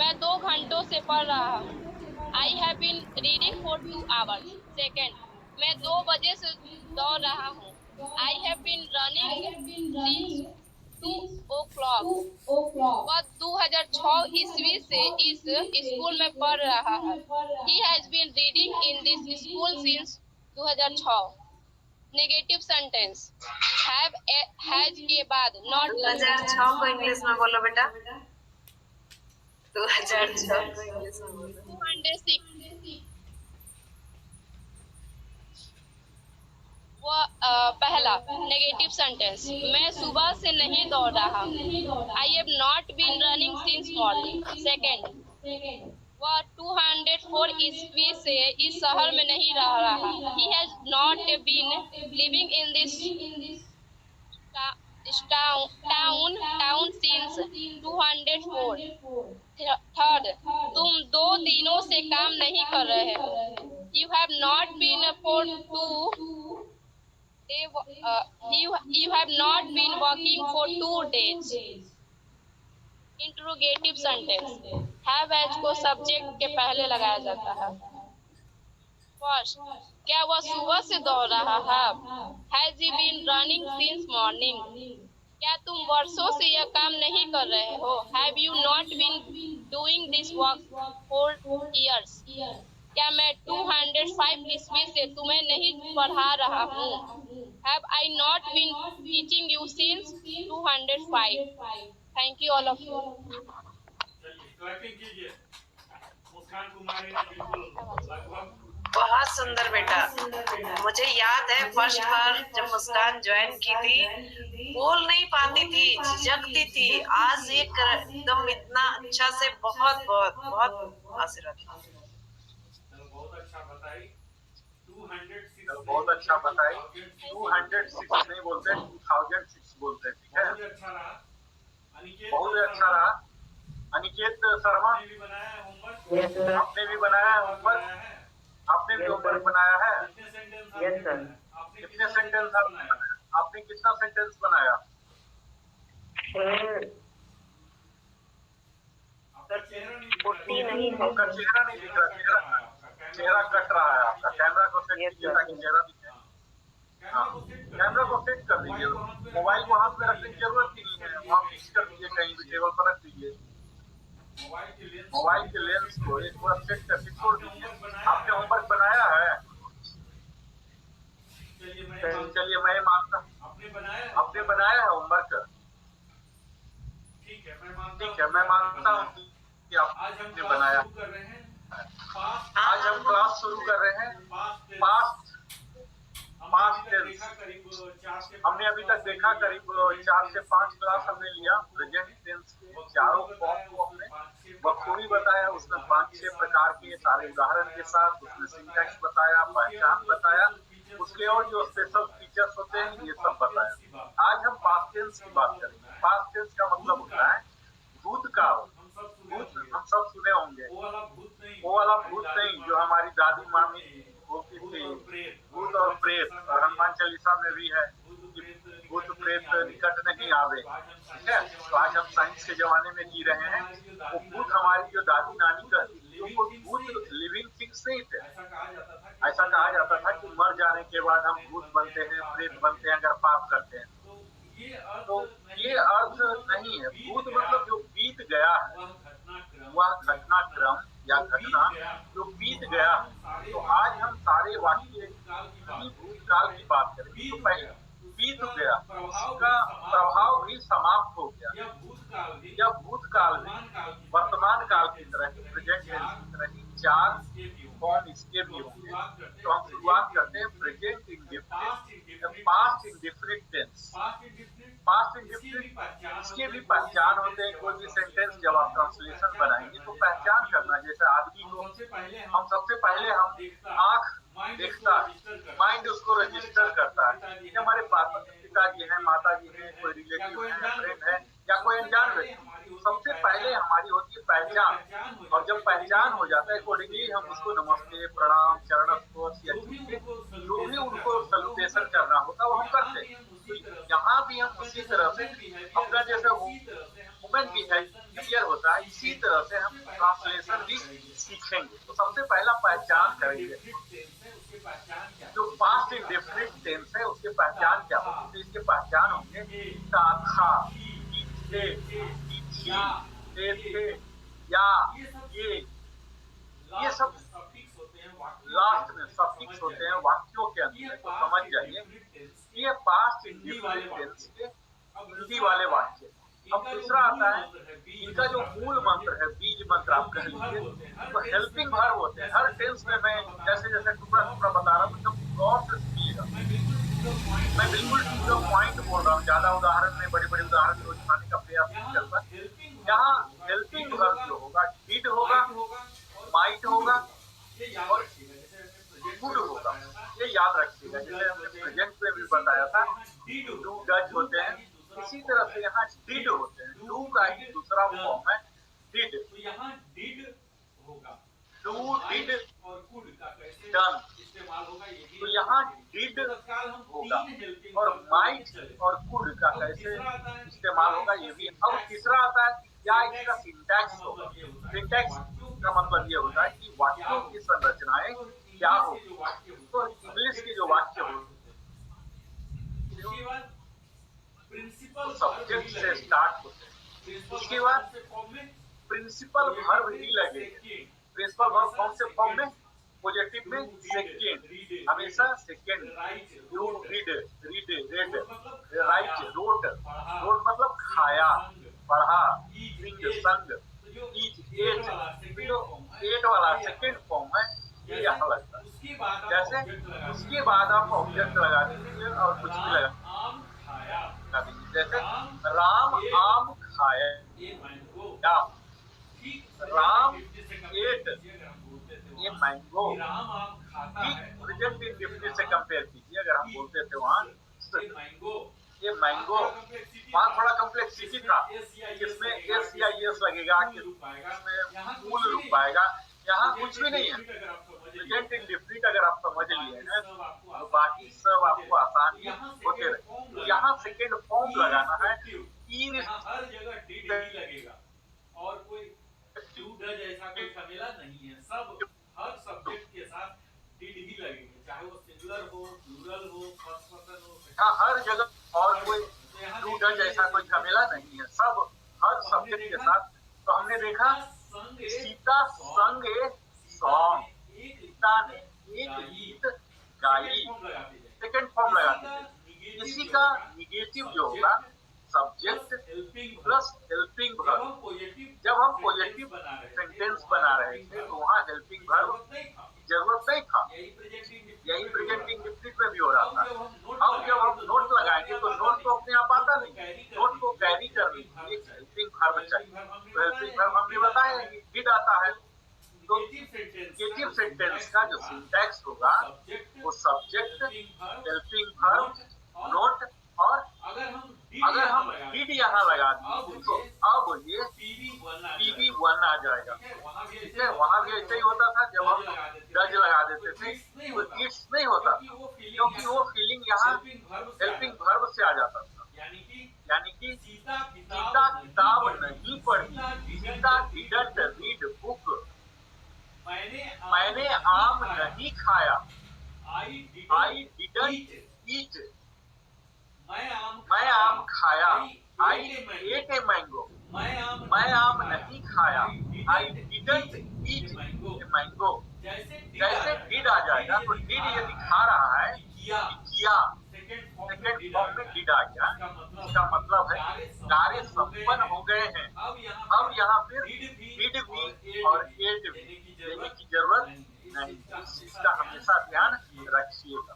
मैं 2 घंटों से पढ़ रहा हूँ। I have been reading for 2 hours. Second, मैं 2 बजे से दौड़ रहा हूँ। I have been running since 2 o'clock। वह 2006 ईस्वी से इस स्कूल में पढ़ रहा है। He has been reading in this school since 2006। Negative sentence, has के बाद नॉट लगता है। 2006 को इंग्लिश में बोलो बेटा। 2006 को इंग्लिश में बोलो। 206। वो पहला नेगेटिव सेंटेंस, मैं सुबह से नहीं दौड़ रहा हूँ। I have not been running since morning. Second, वह 204 ईस्वी से इस शहर में नहीं रह रहा। He has not been living in this town since 204। Third, तुम 2 दिनों से काम नहीं कर रहे हो। You have not been for you have not been working for 2 days। Interrogative sentence, have has को सब्जेक्ट के पहले लगाया जाता है। फर्स्ट, क्या वह सुबह से दौड़ रहा है? Has he been running since morning. क्या तुम वर्षों से यह काम नहीं कर रहे हो? Have you not been doing this work for years. क्या मैं 205 ईस्वी से तुम्हें नहीं पढ़ा रहा हूँ? Have I not been teaching you since 205? Thank you all of you. चलिए क्लैपिंग कीजिए। मुस्कान कुमारी ने बिल्कुल लगभग बहुत सुंदर बेटा। मुझे याद है फर्स्ट बार जब मुस्कान ज्वाइन की थी, बोल नहीं पाती थी, झिझकती थी। आज एक एकदम इतना अच्छा से बहुत बहुत बहुत आशीर्वाद। चलो बहुत अच्छा बताई। 206 बहुत अच्छा बताई। 206 नहीं बोलते, 2006 बोलते हैं। ठीक है, बहुत अच्छा रहा। अनिकेत बहुत अच्छा रहा। अनिकेत शर्मा ने भी बनाया है होमवर्क। आपने भी बनाया है होमवर्क। आपने भी होमवर्क बनाया है। कितने सेंटेंस आपने बनाया? आपने कितने सेंटेंस आपने बनाया? आपने कितना सेंटेंस बनाया? आपका चेहरा नहीं दिख रहा। आपका चेहरा नहीं दिख रहा। चेहरा कट रहा है आपका। कैमरा को सेट कीजिए ताकि चेहरा दिखे। हाँ, कैमरा को सेट कर दीजिए। मोबाइल को हाथ में रखने की जरूरत नहीं है, वहाँ फिक्स कर दीजिए, कहीं भी टेबल पर रख दीजिए। मोबाइल के लेंस को एक बार सेट करके छोड़ दीजिए। आपने होमवर्क बनाया है? चलिए मैं मानता हूँ आपने बनाया है होमवर्क। ठीक है, मैं मानता हूँ कि आपने बनाया। आज हम क्लास शुरू कर रहे हैं। Past tense. हमने अभी तक देखा करीब 4 से 5 क्लास हमने लिया। प्रेजेंट टेंस के चारों फॉर्म को हमने बखूबी बताया। उसमें 5-6 प्रकार के सारे उदाहरण के साथ उसमें सिंटैक्स बताया, पहचान बताया, उसके और जो स्पेशल फीचर्स होते हैं ये सब बताया। आज हम पास्ट टेंस की बात करेंगे। पास्ट टेंस का मतलब होता है भूतकाल। भूत हम सब सुने होंगे। वो वाला भूत नहीं जो हमारी दादी मामी बोलती थी, भूत और प्रेत, और हनुमान चालीसा में भी है कि भूत प्रेत निकट नहीं आवे। ठीक है, तो आज हम साइंस के जमाने में जी रहे हैं। वो भूत हमारी जो दादी नानी कहती थी, वो भूत लिविंग थिंग्स नहीं थे। ऐसा कहा जाता था कि मर जाने के बाद हम भूत बनते हैं, प्रेत बनते हैं अगर पाप करते हैं। तो ये अर्थ नहीं है। भूत मतलब जो बीत गया है, वह घटनाक्रम या घटना जो बीत गया है। तो आज हम सारे वाक्य भूतकाल की बात करेंगे। तो पहले बीत गया, उसका प्रभाव भी समाप्त हो गया। यह भूतकाल में वर्तमान काल की तरह ही, प्रेजेंट टेंस की तरह ही 4 फॉर्म इसके भी होंगे। तो हम शुरुआत करते हैं present indefinite, past indefinite tense. Past indefinite इसके भी पहचान होते हैं। कोई भी सेंटेंस जब आप ट्रांसलेशन बनाएंगे तो पहचान करना। जैसे आदमी को हम सबसे पहले हम आंख देखता है, माइंड उसको रजिस्टर करता है कि हमारे पिताजी हैं, माता जी हैं, कोई रिलेटिव है, फ्रेंड है या कोई अनजान व्यक्ति। सबसे पहले हमारी होती है पहचान, और जब पहचान हो जाता है अकॉर्डिंगली हम उसको नमस्ते, प्रणाम, चरण स्पर्श या जो भी उनको सल्यूटेशन करना होता है वो हम करते हैं। तो यहाँ भी हम उसी तरह से अपना जैसे स्टेटमेंट बिहेवियर होता है, इसी तरह से हम ट्रांसलेशन भी सीखेंगे। तो सबसे पहला पहचान करेंगे जो पास्ट इंडेफिनिट टेंस है उसकी पहचान क्या होगी। तो इसके पहचान होंगे था, थे, थी, थे, या, ये सब लास्ट में सफिक्स होते हैं वाक्यों के अंदर। तो समझ जाइए ये पास्ट इंडेफिनिट टेंस के हिंदी वाले वाक्य। अब दूसरा आता है इनका जो मूल मंत्र है, बीज मंत्र आप कह लीजिए, तो हेल्पिंग वर्ब होते हैं। हर टेंस में मैं जैसे जैसे टुकड़ा टुकड़ा बता रहा हूँ तो गौर से सुनिएगा। मैं बिल्कुल टू द पॉइंट बोल रहा हूँ, ज्यादा उदाहरण में बड़े बड़े उदाहरण को दिखाने का प्रयास नहीं करता। यहाँ हेल्पिंग वर्ब जो होगा डिड होगा, माइट होगा और गुड होगा। ये याद रखिएगा, जैसे हमने प्रेजेंट में भी बताया था डू डज होते हैं, इसी तरह से यहाँ डिड होते हैं। डू का ही दूसरा फॉर्म है डिड। तो यहाँ डिड होगा, डू डिड और कुड का कैसे डन, इस्तेमाल होगा ये भी। तो यहाँ डिड होगा और माइट और कुड का कैसे इस्तेमाल होगा ये भी। अब तीसरा आता है क्या इसका सिंटैक्स होगा। सिंटैक्स का मतलब ये होता है कि वाक्यों की संरचनाएं क्या हो। तो इंग्लिश के जो वाक्य हो प्रिंसिपल सब्जेक्ट से स्टार्ट होते हैं, उसके बाद प्रिंसिपल वर्ब ही लगेगा। प्रिंसिपल वर्ब कौन से फॉर्म में? पॉजिटिव में सेकेंड, हमेशा second. You read, read, read, write, wrote, wrote मतलब खाया, पढ़ा, सिंग, संग, ईट, एट, तो एट वाला सेकेंड फॉर्म है, ये यहाँ लगता है। जैसे उसके बाद आप ऑब्जेक्ट लगा दीजिए और कुछ भी लगा दीजिए, जैसे राम आम खाया, राम एट ये मैंगो। ठीक प्रेजेंट इंडेफिनिट से कंपेयर कीजिए, अगर हम बोलते थे वहाँ ये मैंगो, वहाँ थोड़ा कॉम्प्लेक्सिटी था, किसमें एस या एस लगेगा, किसमें फूल रुक पाएगा, यहाँ कुछ भी नहीं है। प्रेजेंट इंडेफिनिट अगर आप समझ लिए हैं तो बाकी सब आपको आसान ही होते रहे। तो यहाँ सेकेंड फॉर्म लगाना है, हर जगह डिड ही लगेगा और कोई डू डज ऐसा कोई झमेला नहीं है। सब हर सब्जेक्ट के साथ डिड ही लगेगा, चाहे वो सिंगुलर हो, प्लूरल हो, फर्स्ट पर्सन हो। हाँ हर जगह और कोई डू डज ऐसा कोई झमेला नहीं है, सब हर सब्जेक्ट के साथ। तो हमने देखा सीता संग सॉन्ग, सीता ने एक गीत गाई, सेकेंड फॉर्म लगाते थे। इसी का निगेटिव जो होगा सब्जेक्ट प्लस हेल्पिंग वर्ब। जब हम पॉजिटिव सेंटेंस बना रहे थे तो वहाँ हेल्पिंग वर्ब की जरूरत नहीं था, यही प्रेजेंट इंडेफिनिट में भी हो रहा था। अब जब हम नोट लगाएंगे तो नोट तो अपने आप आता नहीं, नोट को कैरी करने के लिए हेल्पिंग वर्ब चाहिए। तो हेल्पिंग वर्ब हमने बताया कि डिड आता है। तो नेगेटिव सेंटेंस का जो सिंटैक्स होगा वो सब्जेक्ट, हेल्पिंग वर्ब, नोट, और अगर हम डिड यहाँ लगा दें तो अब ये PV1 आ जाएगा। ठीक है, वहाँ भी ऐसे ही होता था, जब हम डज लगा देते थे तो इट्स नहीं होता, क्योंकि वो फीलिंग यहाँ हेल्पिंग वर्ब से आ जाता था। यानी कि सीता किताब नहीं पढ़ी, सीता डिडंट रीड बुक, मैंने आम नहीं खाया, आई डिडंट ईट, मैं आम खाया, आई एट ए मैंगो, मैं आम नहीं खाया, I didn't eat a mango. जैसे डिड आ जाएगा तो डिड यदि खा रहा है किया, सेकेंड फॉर्म में डिड आ गया, इसका मतलब है कार्य संपन्न हो गए हैं। अब यहाँ फिर डिड भी और एट भी देने की जरूरत नहीं, इस चीज का हमेशा ध्यान रखिएगा।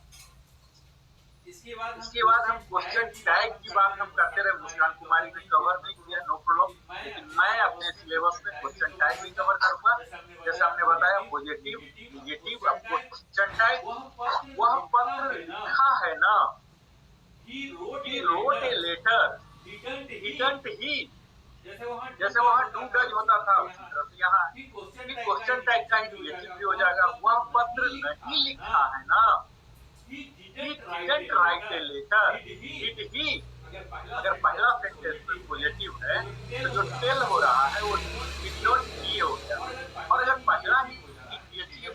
इसके बाद हम क्वेश्चन टैग की बात हम करते रहे, मुस्कान कुमारी ने कवर नहीं किया, नो प्रॉब्लम, लेकिन मैं अपने सिलेबस में क्वेश्चन टैग भी कवर करूंगा। जैसे हमने बताया पॉजिटिव, नेगेटिव, अब क्वेश्चन टैग, वह पत्र लिखा है ना, he wrote a letter, didn't he, जैसे वहाँ डू डज होता था उसी तरह से यहाँ क्वेश्चन टैग का ही नेगेटिव भी हो जाएगा, वह पत्र नहीं लिखा है ना, he didn't write a letter, did he, अगर पहला सेंटेंस में पॉजिटिव है तो जो टेल हो रहा है वो डिड नॉट किए हो गया, और अगर पहला ही नेगेटिव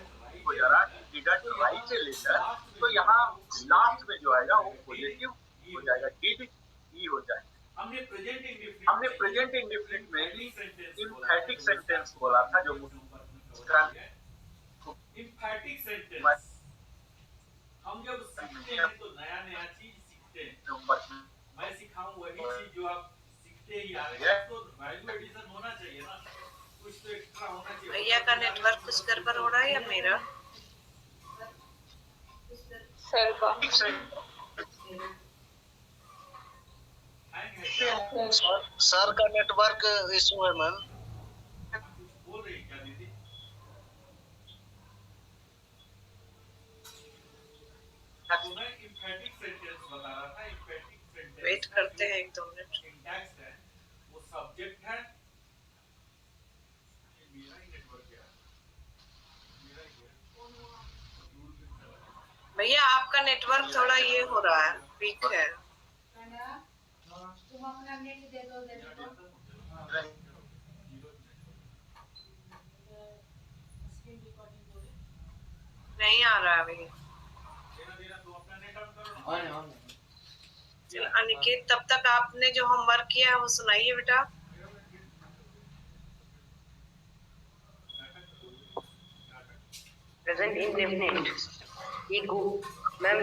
हो जा रहा है डिडंट राइट ए लेटर, तो यहाँ लास्ट में जो आएगा वो पॉजिटिव हो जाएगा, डिड ई हो जाएगा। हमने प्रेजेंट इंडेफिनिट में एम्फैटिक सेंटेंस बोला था, जो एम्फैटिक सेंटेंस हम जब सीखते हैं तो नया नया चीज सीखते हैं। मैं सिखाऊं वही चीज जो आप सीखते ही आ रहे हैं, तो वैल्यू एडिशन होना चाहिए ना, कुछ तो एक्स्ट्रा होना चाहिए। भैया का नेटवर्क कुछ गड़बड़ हो रहा है या मेरा? सर का नेटवर्क इशू है मैम। बोल रही क्या दीदी? मैं एम्फैटिक सेंटेंस बता रहा था। एम्फैटिक सेंटेंस वेट करते हैं 1-2 मिनट। सिंटैक्स है, वो सब्जेक्ट है। मेरा ही नेटवर्क है, मेरा ही है। भैया आपका नेटवर्क थोड़ा ये हो रहा है, वीक है। तुम अपना नेट दे दो, नहीं आ रहा है भैया। अनिकेत, तब तक आपने जो होमवर्क किया है वो सुनाइए बेटा। Present indefinite ego ma'am.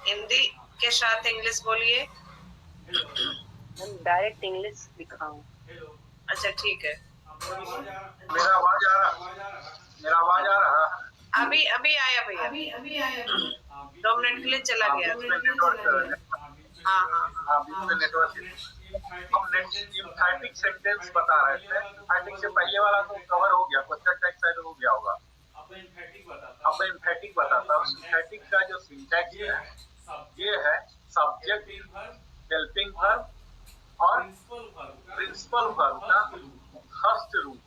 Hindi के साथ इंग्लिश बोलिए। हम डायरेक्ट इंग्लिश दिखाऊं? अच्छा ठीक है। मेरा आवाज आ रहा है? अभी आया भैया, अभी आया। 2 मिनट के लिए चला गया। हाँ हाँ नेटवर्क। हम एम्फैटिक सेंटेंस बता रहे थे। एम्फैटिक से पहले वाला तो कवर हो गया, क्वेश्चन टैग शायद हो गया होगा। अब मैं एम्फैटिक बताता हूँ। एम्फैटिक का जो सिंटैक्स है ये है सब्जेक्ट, हेल्पिंग वर्ब और प्रिंसिपल वर्ब का फर्स्ट रूप।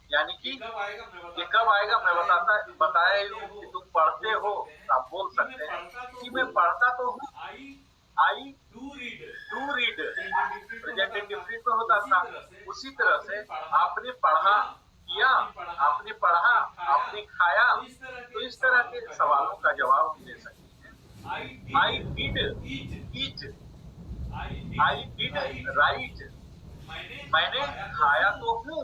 यानी कि ये कब आएगा मैं बताया कि तुम पढ़ते हो, आप बोल सकते हैं कि मैं पढ़ता तो हूँ। I do read present indefinite में होता था। उसी तरह से आपने पढ़ा किया, आपने पढ़ा, आपने खाया, तो इस तरह के सवालों का जवाब हम दे सकते हैं। I did eat, I did right, मैंने खाया तो हूँ,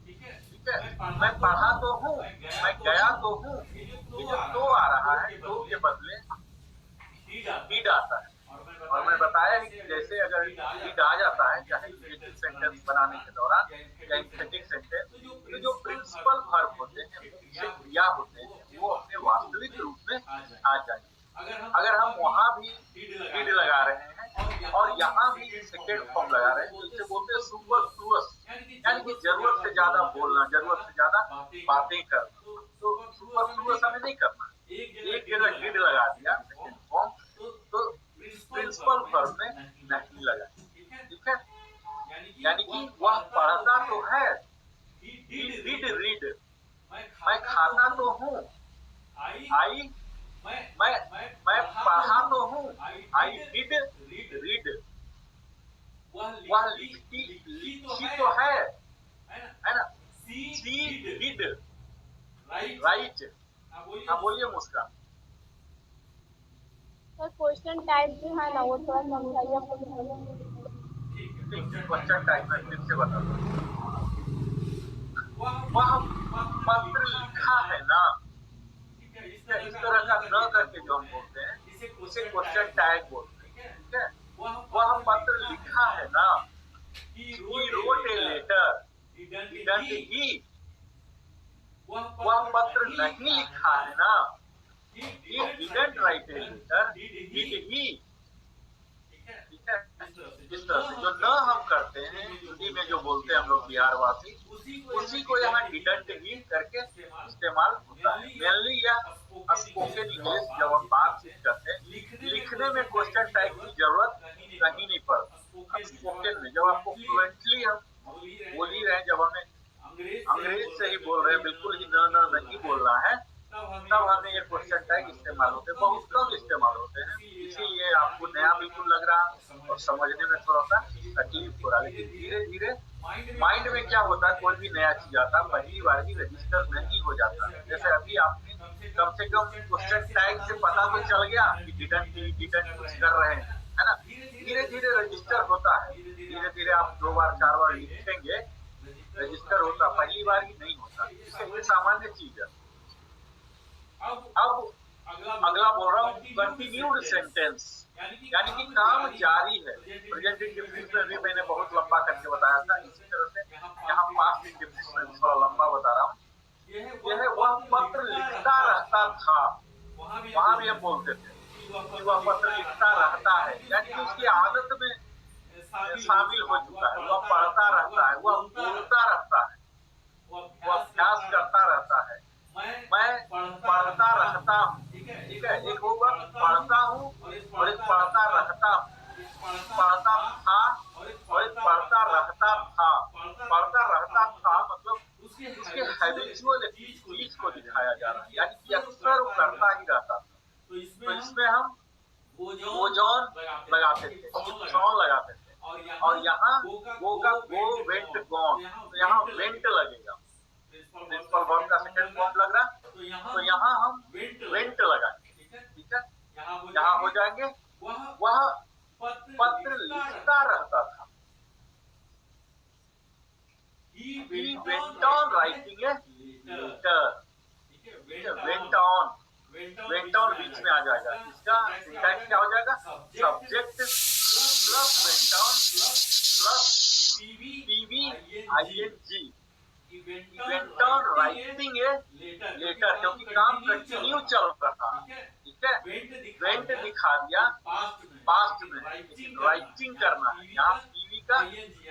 ठीक है, मैं पढ़ा तो हूँ, मैं गया तो हूँ। ये जो तो आ रहा है, तो के बदले डिड आता है। और मैं बताया कि जैसे अगर डिड आ जाता है चाहे नेगेटिव सेंटेंस बनाने के दौरान या एम्फैटिक सेंटेंस, तो जो प्रिंसिपल वर्ब होते हैं, मुख्य क्रिया होते हैं, वो अपने वास्तविक रूप में आ जाएंगे। अगर हम वहाँ भी डिड लगा रहे हैं और यहाँ भी सेकेंड फॉर्म लगा रहे हैं, तो इसे बोलते हैं सुपरफ्लुअस, यानी कि जरूरत से ज्यादा बोलना, जरूरत से ज्यादा बातें करना। तो सुपरफ्लुअस हमें नहीं करना। एक जगह डिड लगा दिया सेकेंड फॉर्म, तो प्रिंसिपल वर्ब में नहीं लगा, ठीक है। यानी कि वह पढ़ता तो है, डिड रीड, मैं खाता तो हूँ, आई मैं पढ़ा तो हूँ, आई डिड रीड, वह लिखती तो है ना, सी डिड राइट। हाँ बोलिए मुस्कान। सर क्वेश्चन टाइप जो है ना वो थोड़ा समझाइए। क्वेश्चन टाइप में फिर से बता दो। वह पत्र लिखा है ना, इस तरह का न करके जो हम बोलते हैं उसे क्वेश्चन टैग बोलते हैं, ठीक है। वह पत्र लिखा है ना, he wrote a letter, didn't he? वह पत्र नहीं लिखा है ना, he didn't write a letter, did he? ठीक है। इस तरह से जो न हम करते हैं हिंदी में जो बोलते हैं हम लोग बिहार वासी, उसी को यहाँ डिडंट ही करके इस्तेमाल होता है। मेनली या स्पोकन इंग्लिश जब हम बातचीत करते हैं, लिखने में क्वेश्चन टैग की जरूरत कहीं नहीं पड़ती। स्पोकन में जब आपको फ्लुएंटली हम बोल ही रहे हैं, जब हमें अंग्रेज से ही बोल रहे हैं, बिल्कुल ही न नहीं बोलना है, तब हमें ये क्वेश्चन टैग इस्तेमाल होते हैं, बहुत कम इस्तेमाल होते हैं। इसीलिए आपको नया बिल्कुल लग रहा और समझने में थोड़ा सा तकलीफ हो रहा, लेकिन धीरे धीरे माइंड में क्या होता है, कोई भी नया चीज आता है पहली बार ही रजिस्टर नहीं हो जाता। जैसे अभी आपने कम से कम क्वेश्चन टैग से पता तो चल गया कि डिडंट कुछ कर रहे हैं, है ना। धीरे धीरे रजिस्टर होता है, धीरे धीरे आप 2 बार 4 बार लिखेंगे रजिस्टर होता, पहली बार ही नहीं होता। ये सामान्य चीज है। अब अगला बोल रहा हूँ कंटिन्यूड सेंटेंस, यानी कि काम जारी है। प्रेजेंट इंडेफिनिट में भी मैंने बहुत लंबा करके बताया था, इसी तरह से यहाँ पास्ट इंडेफिनिट में थोड़ा लंबा बता रहा हूँ। यह वह पत्र लिखता रहता था, वहां भी हम बोलते थे कि वह पत्र लिखता रहता है, यानी कि उसकी आदत में शामिल हो चुका है। वह पढ़ता रहता है, वह बोलता रहता है, वह अभ्यास करता रहता है। मैं पढ़ता रहता हूँ, ठीक है। एक होगा पढ़ता हूँ और एक पढ़ता रहता हूँ। पढ़ता था और एक पढ़ता रहता था। पढ़ता रहता था मतलब उसके हैबिचुअल चीज को दिखाया जा रहा है, यानी कि अक्सर वो करता ही रहता था। तो इसमें हम वो जॉन लगाते थे, सॉन लगाते थे। और यहाँ गो का गो, वेंट गॉन, तो यहाँ वेंट लगेगा। प्रिंसिपल वर्ब का सेकंड फॉर्म लग रहा, तो यहाँ हम वेंट लगाएंगे, ठीक है। यहाँ हो जाएंगे वह पत्र लिखता रहता था। He went on writing a letter, went on बीच में आ जाएगा। इसका सिंटैक्स क्या हो जाएगा, subject plus went on plus PV ING। went on writing a letter, क्योंकि काम कंटिन्यू चल रहा था, ठीक है। वेंट दिखा दिया पास्ट में, राइटिंग करना है। यहाँ पीवी का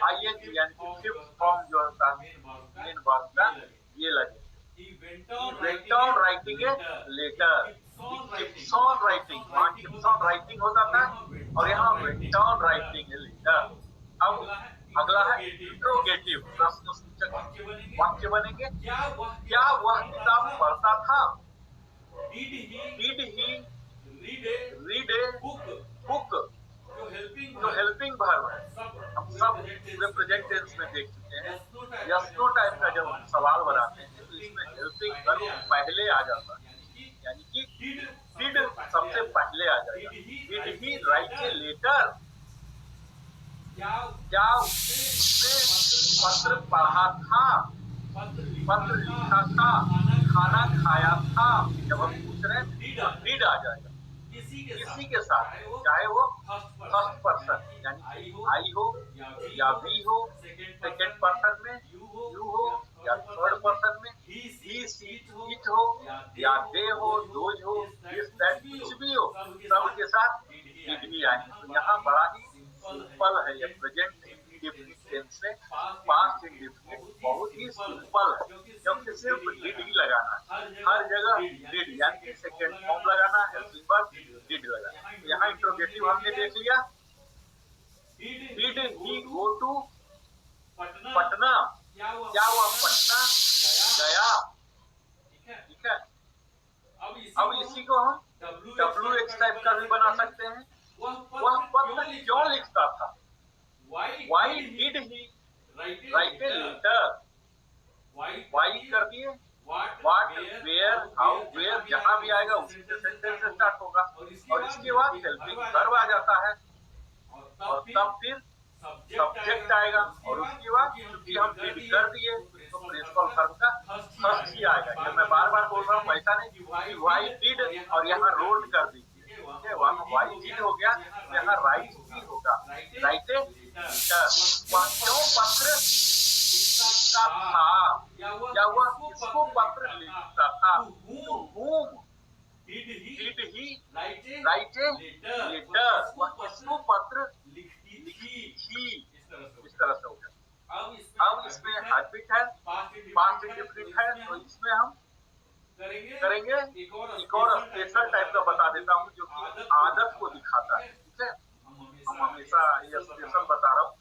ING यानी कि फिफ्थ फॉर्म जो होता है मेन वर्ब का, ये लगे। went on writing a letter, keeps on writing, वहाँ keeps on writing होता था और यहाँ went on writing a letter। अब अगला है इंट्रोगेटिव, प्रश्नसूचक वाक्य बनेंगे। क्या वह किताब पढ़ता था? Did he read a book? जो हेल्पिंग वर्ब है, हम सब पूरे प्रेजेंट टेंस में देख चुके हैं। यस नो टाइप का जब हम सवाल बनाते हैं तो इसमें हेल्पिंग वर्ब पहले आ जाता है, यानी कि डिड सबसे पहले आ जाएगा। Did he write a letter? क्या उसने पत्र पढ़ा था, पत्र लिखा था, खाना खाया था? जब हम पूछ रहे हैं डिड आ जाएगा किसी के साथ, चाहे वो फर्स्ट पर्सन यानी आई हो या वी हो, सेकेंड पर्सन में यू हो या थर्ड पर्सन में ही सी इट हो या दे हो, दोज हो, दिस दैट, कुछ भी हो, सबके साथ डिड भी आएंगे। तो यहाँ बड़ा ही सिंपल है ये प्रेजेंट इंडेफिनिट टेंस से पास्ट इंडेफिनिट, बहुत ही सिंपल है, क्योंकि सिर्फ डिड ही लगाना है हर जगह। डिड यानी कि सेकंड फॉर्म लगाना है, डिड लगाना। यहाँ इंट्रोगेटिव हमने देख लिया। Did he go to Patna? क्या वह पटना गया? ठीक है। अब इसी को हम WH टाइप का भी बना सकते हैं। वह पत्र क्यों लिखता था? Why did he write a letter? Why कर दिए, what, where, how, where, जहाँ भी आएगा उसी से सेंटेंस स्टार्ट होगा और इसके बाद हेल्पिंग वर्ब आ जाता है और तब फिर सब्जेक्ट आएगा और उसके बाद क्योंकि हम डिड कर दिए तो प्रिंसिपल वर्ब का फर्स्ट ही आएगा। जब मैं बार बार बोल रहा हूँ ऐसा नहीं कि why did और यहाँ रोड कर दी, वहाँ वाई डिड हो गया, यहाँ राइट ही होगा, राइट है। वह क्यों पत्र लिखता था? क्या वह किसको पत्र लिखता था? To whom did he write a letter? वह किसको पत्र लिखी? इस तरह से होगा। अब इसमें हैबिट है, पास्ट इंडेफिनिट है, तो इसमें हम करेंगे एक और स्पेशल टाइप का बता देता हूँ जो कि आदत को दिखाता है, ठीक है। हम हमेशा ये स्पेशल बता रहा हूँ।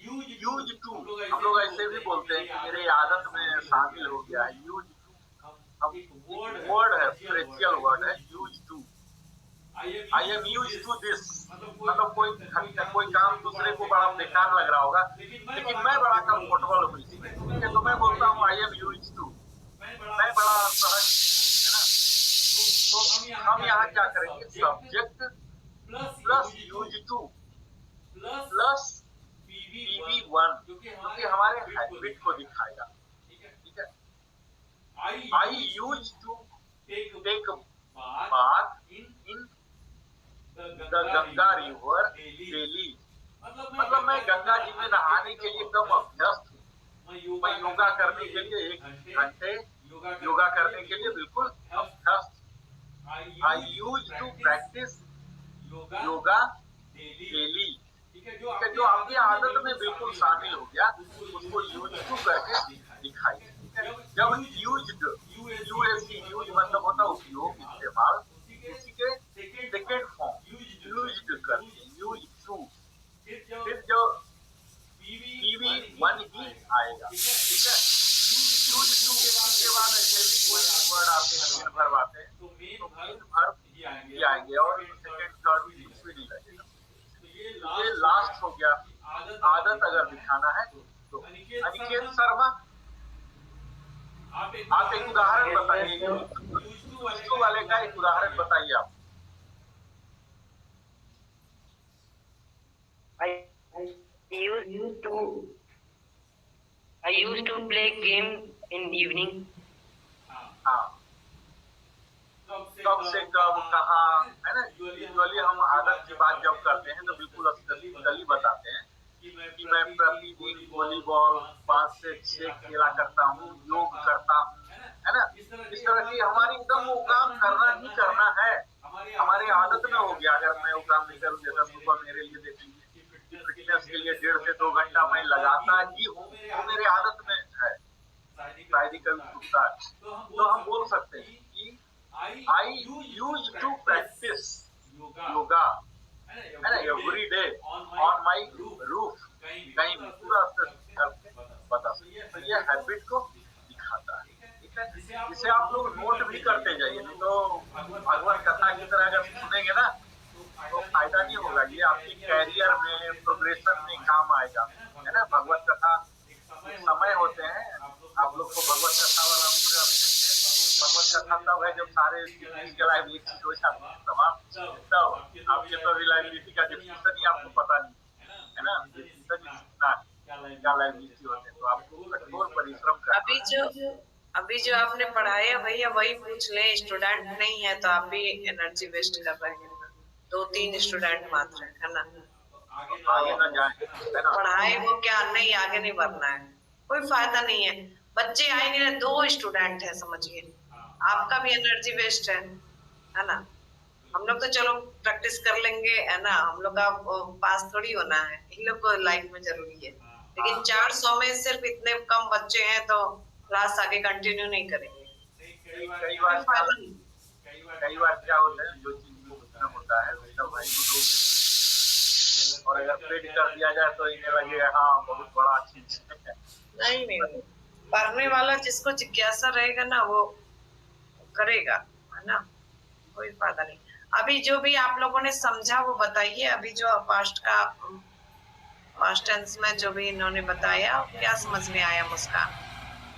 यूज टू हम लोग ऐसे भी बोलते हैं कि मेरे आदत में शामिल हो गया है। यूज टू हम वर्ड है, फ्रेजियल वर्ड है use to. I am used to this, मतलब कोई काम दूसरे को बड़ा बेकार लग रहा होगा, लेकिन मैं बड़ा कंफर्टेबल हूँ इसमें, ठीक है, तो मैं बोलता हूँ I am used to, मैं बड़ा सहज, है ना। तो हम यहाँ क्या करेंगे, subject plus use two plus PV1, क्योंकि हमारे हैबिट को दिखाएगा, ठीक है। I used to take bath in the Ganga river daily, मतलब मैं गंगा जी में नहाने के लिए एकदम अभ्यस्त हूँ, मैं योगा करने के लिए 1 घंटे योगा करने के लिए बिल्कुल अभ्यस्त। I used to practice yoga daily, ठीक है, जो आपकी आदत में बिल्कुल शामिल हो गया, उसको यूज टू करके दिखाइए। जब यूज्ड, यूज मतलब होता उपयोग, इस्तेमाल, उसी के सेकेंड फॉर्म यूज्ड करते हैं, यूज टू, फिर जो PV1 ही आएगा, ठीक है। यूज टू के बाद ऐसे भी कोई वर्ड आते हैं, मेन वर्ब आते हैं, तो मेन वर्ब ही आएंगे और सेकेंड थर्ड कुछ भी नहीं लगेगा। ये लास्ट हो गया। आदत अगर दिखाना है तो अनिकेत शर्मा, आप एक उदाहरण बताइए, यूज टू वाले का एक उदाहरण बताइए आप। I used to play game in evening. हाँ, कब से कब कहाँ, है ना। यूजुअली हम आदत की बात जब करते हैं तो बिल्कुल स्पेसिफिकली बताते हैं कि मैं प्रतिदिन वॉलीबॉल 5 से 6 खेला करता हूँ, योग करता हूँ, है ना। इस तरह की हमारी एकदम वो काम करना ही करना है, हमारी आदत में हो गया। अगर मैं वो काम नहीं करूँ, जैसा सुबह मेरे लिए देख लीजिए, फिटनेस के लिए 1.5 से 2 घंटा मैं लगाता ही हूँ, वो मेरी आदत में है, शायद ही कभी छूटता है। तो हम बोल सकते हैं कि I used to practice yoga, है ना, every day on my roof, कहीं भी पूरा बता सकते। तो ये हैबिट को दिखाता है, ठीक है। जिसे आप लोग नोट भी करते जाइए, नहीं तो भगवत कथा की तरह अगर सुनेंगे ना तो फायदा नहीं होगा। ये आपकी कैरियर में, प्रोग्रेशन में काम आएगा, है ना। भगवत कथा समय होते हैं, आप लोग को भगवत कथा वाला पूरा भगवत कथा तब है जब सारे के लाइबिलिटी हो जाते हैं तमाम, तब आपके तो रिलायबिलिटी का डिफिनेशन ही आपको पता नहीं है ना, क्या लाइबिलिटी होते हैं। तो आपको कठोर परिश्रम करना। अभी जो आपने पढ़ाया भैया वही पूछ ले, स्टूडेंट नहीं है तो आप भी एनर्जी वेस्ट कर रहे हैं। 2-3 स्टूडेंट मात्र है ना, आगे ना जाए, है ना। पढ़ाई वो क्या नहीं, आगे नहीं बढ़ना है, कोई फायदा नहीं है। बच्चे आएंगे, 2 स्टूडेंट है समझिए, आपका भी एनर्जी वेस्ट है ना। हम लोग तो चलो प्रैक्टिस कर लेंगे, है ना, हम लोग का पास थोड़ी होना है, इन लोग को लाइफ में जरूरी है। लेकिन 400 में सिर्फ इतने कम बच्चे हैं तो क्लास आगे कंटिन्यू नहीं करेंगे। कई बार क्या होता है, जो चीज को उतना होता है उसका भाई और अगर पेड कर दिया जाए तो इन्हें लगेगा हाँ बहुत बड़ा चीज है। नहीं, पढ़ने वाला जिसको जिज्ञासा रहेगा ना वो करेगा, है ना, कोई फायदा नहीं। अभी जो भी आप लोगों ने समझा वो बताइए। अभी जो पास्ट टेंस में जो भी इन्होंने बताया, क्या समझ में आया? मुस्कान,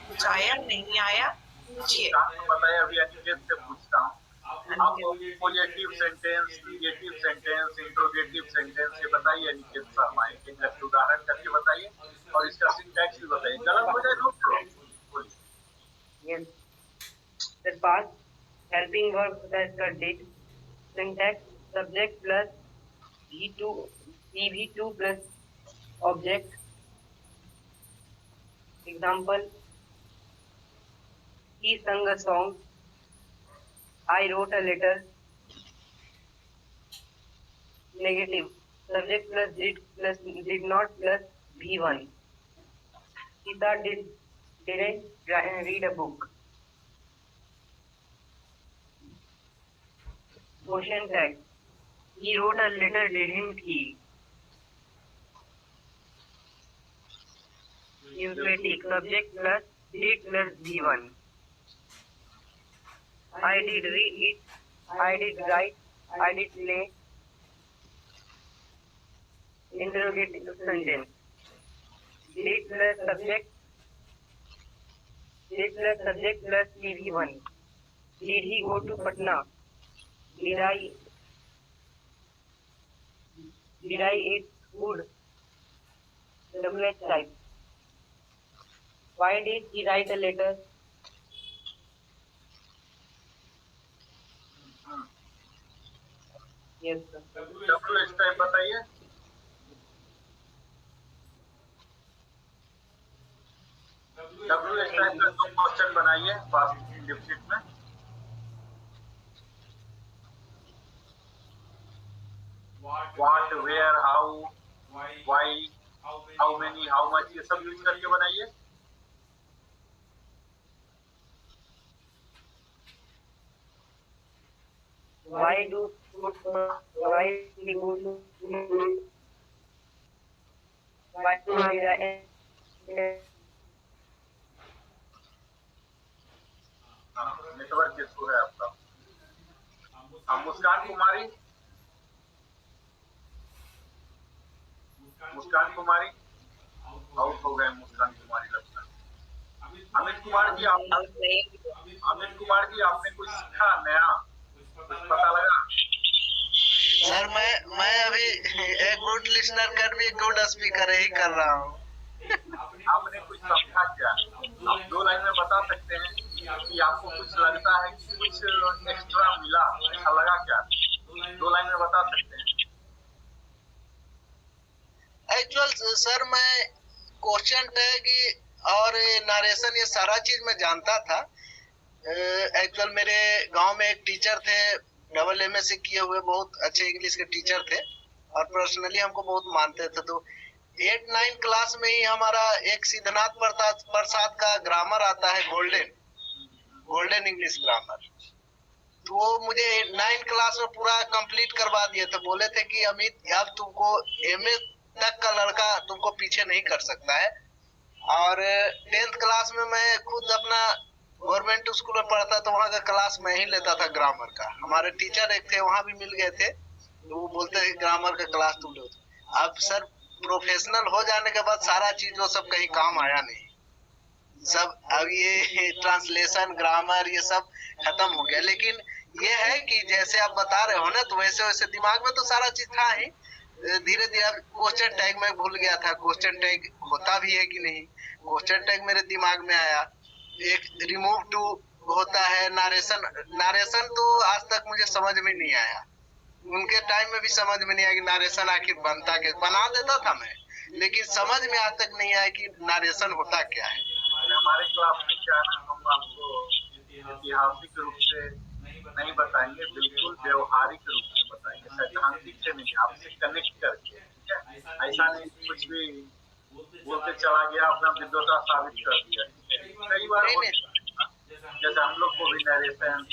कुछ आया नहीं आया पूछिए। बताया अभी अनिकेत से पूछता हूँ, आप positive sentence, negative sentence, interrogative sentence ये बताइए अनिकेत शर्मा, एक उदाहरण करके बताइए और इसका सिंटैक्स भी बताइए। गलत हो जाए तो Yes. The past helping verb that did. Syntax subject plus CV2 plus object. Example: He sung a song. I wrote a letter. Negative subject plus did not plus V1. Sita didn't read a book. Question tag: He wrote a letter, didn't he? Emphatic subject plus did plus V1. I did read it. I did write I did play. Interrogative sentence. Did plus subject plus TV1. Did he go to Patna? Did I eat food? WH type. Why did he write a letter? Yes, sir. WH type बताइए। WH type का question बनाइए past deficit में। What, where, how, why, how many, how much, ये सब use करके बनाइए। Why do we go to why do I network issue है आपका। मुस्कान कुमारी आउट हो गए। मुस्कान कुमारी लगता है। अमित कुमार जी आपने कुछ सीखा नया, कुछ पता लगा? सर मैं अभी एक गुड लिसनर कर भी गुड स्पीकर ही कर रहा हूँ। आपने कुछ समझा क्या? आप 2 लाइन में बता सकते हैं कि आपको कुछ लगता है कि कुछ एक्स्ट्रा मिला, ऐसा लगा क्या? 2 लाइन में बता सकते हैं। एक्चुअल सर मैं क्वेश्चन टैग और नरेशन ये सारा चीज मैं जानता था। एक्चुअल मेरे गांव में एक टीचर थे, डबल MSc किए हुए, बहुत अच्छे इंग्लिश के टीचर थे और पर्सनली हमको बहुत मानते थे। तो 8-9 क्लास में ही हमारा एक सिद्धनाथ प्रसाद का ग्रामर आता है, गोल्डन इंग्लिश ग्रामर। तो वो मुझे 9 क्लास में पूरा कंप्लीट करवा दिए थे। बोले थे कि अमित अब तुमको MA तक का लड़का तुमको पीछे नहीं कर सकता है। और 10th क्लास में मैं खुद अपना गवर्नमेंट स्कूल में पढ़ता तो वहाँ का क्लास मैं ही लेता था ग्रामर का। हमारे टीचर एक थे, वहाँ भी मिल गए थे, तो वो बोलते थे ग्रामर का क्लास तुम लो। अब सर प्रोफेशनल हो जाने के बाद सारा चीज वो सब कहीं काम आया नहीं। सब अब ये ट्रांसलेशन, ग्रामर ये सब खत्म हो गया। लेकिन ये है कि जैसे आप बता रहे हो ना, तो वैसे वैसे दिमाग में तो सारा चीज था ही। धीरे धीरे क्वेश्चन टैग में भूल गया था, क्वेश्चन टैग होता भी है कि नहीं। क्वेश्चन टैग मेरे दिमाग में आया। एक रिमूव टू होता है, नारेशन तो आज तक मुझे समझ में नहीं आया। उनके टाइम में भी समझ में नहीं आया कि नारेशन आखिर बनता क्या। बना देता था मैं, लेकिन समझ में आज तक नहीं आया कि नारेशन होता क्या है। हमारे क्लास में क्या है, हम आपको ऐतिहासिक रूप से नहीं बताएंगे, बिल्कुल व्यवहारिक रूप से बताएंगे, सैद्धांतिक से नहीं, आपसे कनेक्ट करके। ठीक है, ऐसा नहीं कुछ भी बोलते चला गया, अपना विद्वता साबित कर दिया। कई बार जैसे हम लोग को भी नरेशन